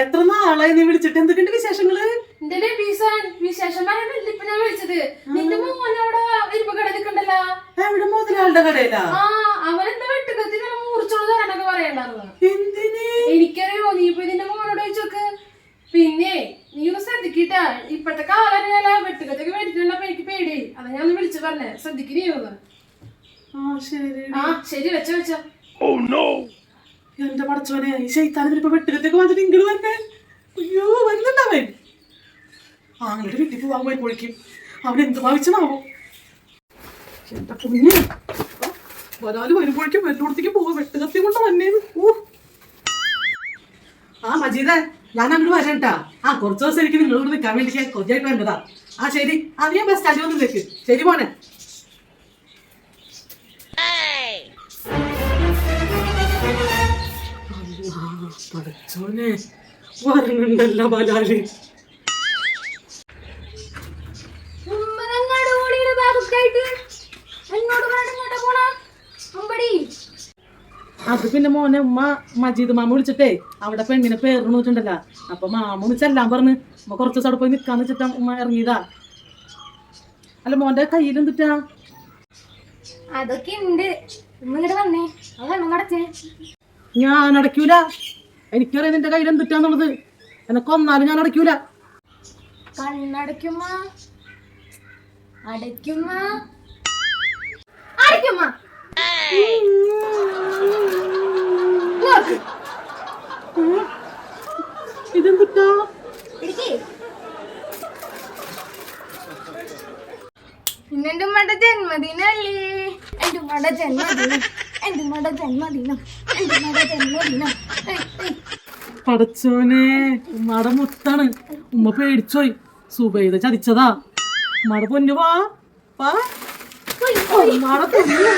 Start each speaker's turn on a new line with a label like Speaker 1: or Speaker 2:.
Speaker 1: എത്ര നാളായി നീ വിളിച്ചിട്ട്? എന്തൊക്കെയുണ്ട് വിശേഷങ്ങള്?
Speaker 2: വിശേഷം പറയാനില്ല ഞാൻ വിളിച്ചത്. നിന്റെ മോനവിടെ ഇരുമ്പ് കടയിലേക്കുണ്ടല്ലോ.
Speaker 1: എവിടെ? മുതലാളുടെ കടയിലാ?
Speaker 2: അവനെന്താ വെട്ടുകത്തി മുറിച്ചോളൂ തരാനൊക്കെ പറയണ്ടായിരുന്നു.
Speaker 1: എന്തിന്?
Speaker 2: എനിക്കറിയോ, നീ ഇപ്പൊ ഇതിന്റെ മോനോട് ചോദിച്ചോക്ക്. പിന്നെ നീ ഒന്ന് ശ്രദ്ധിക്കിട്ടാ, ഇപ്പഴത്തെ കാലം വെട്ടുകത്തൊക്കെ മേടിക്കണ്ടപ്പോ എനിക്ക് പേടി. അതാ ഞാൻ ഒന്ന് വിളിച്ചു പറഞ്ഞേ, ശ്രദ്ധിക്കുന്നേ. ശരി, വെച്ചോ.
Speaker 1: എന്റെ പടച്ചോനെ, ഈ ശൈത്താനിപ്പോ വെട്ടുകത്തേക്ക് വന്നിട്ട് ഇങ്ങോട്ട് വന്നേ. അയ്യോ, വരുന്നുണ്ടാവേ. ആങ്ങളുടെ വീട്ടിൽ പോവാൻ പോയി പൊളിക്കും. അവൻ എന്ത് ഭാവിച്ചനാവോ? എന്റെ കുഞ്ഞ് വരാല് വരുമ്പോഴേക്കും വെല്ലോടത്തേക്ക് പോവാ. വെട്ടുകത്തി കൊണ്ട് വന്നേന്ന്. മജീദേ, ഞാൻ അങ്ങോട്ട് വരണ്ടാ. കുറച്ച് ദിവസം എനിക്ക് നിങ്ങളോട് നിൽക്കാൻ വേണ്ടി ഞാൻ കൊതിയായിട്ട് വേണ്ടതാ. ശരി, അത് ഞാൻ ബസ് സ്റ്റാൻഡിൽ വന്ന് നിൽക്ക്. ശരി മോനെ. പടച്ചോനെ, വരുന്നുണ്ടല്ലോ ബലാല്. അത് പിന്നെ മോനെ, ഉമ്മ മജീദ് മാമ വിളിച്ചിട്ടേ അവിടെ പെണ്ണിനെ പേരിന് വെച്ചിട്ടുണ്ടല്ലോ. അപ്പൊ മാമ ചെല്ലാൻ പറഞ്ഞ് ഉമ്മ കുറച്ച് ദിവസം അവിടെ പോയി നിക്കാന്ന് വെച്ചിട്ടാ ഉമ്മ ഇറങ്ങിയതാ. അല്ല, മോന്റെ കയ്യിൽ എന്തിട്ടാ?
Speaker 2: അതൊക്കെ ഉണ്ട്.
Speaker 1: ഞാൻ അടയ്ക്കൂല. എനിക്കറിയാം നിന്റെ കയ്യിൽ എന്തിട്ടാന്നുള്ളത്. എന്നെ കൊന്നാലും ഞാൻ അടയ്ക്കൂല.
Speaker 2: കണ്ണടയ്ക്കുമ്മ, അടയ്ക്കുമ്മ.
Speaker 1: ഇതെന്തിട്ടാ?
Speaker 2: ഇന്നെന്റെ ഉമ്മയുടെ ജന്മദിനല്ലേ. എന്റെ ഉമ്മയുടെ ജന്മദിനം.
Speaker 1: പടച്ചോനെ, ഉമ്മയുടെ മുത്താണ്. ഉമ്മ പേടിച്ചോയി. സുബൈദ ചതിച്ചതാ. ഉമ്മയുടെ പൊന്നു വാ. ഉമ്മയുടെ പൊന്നു.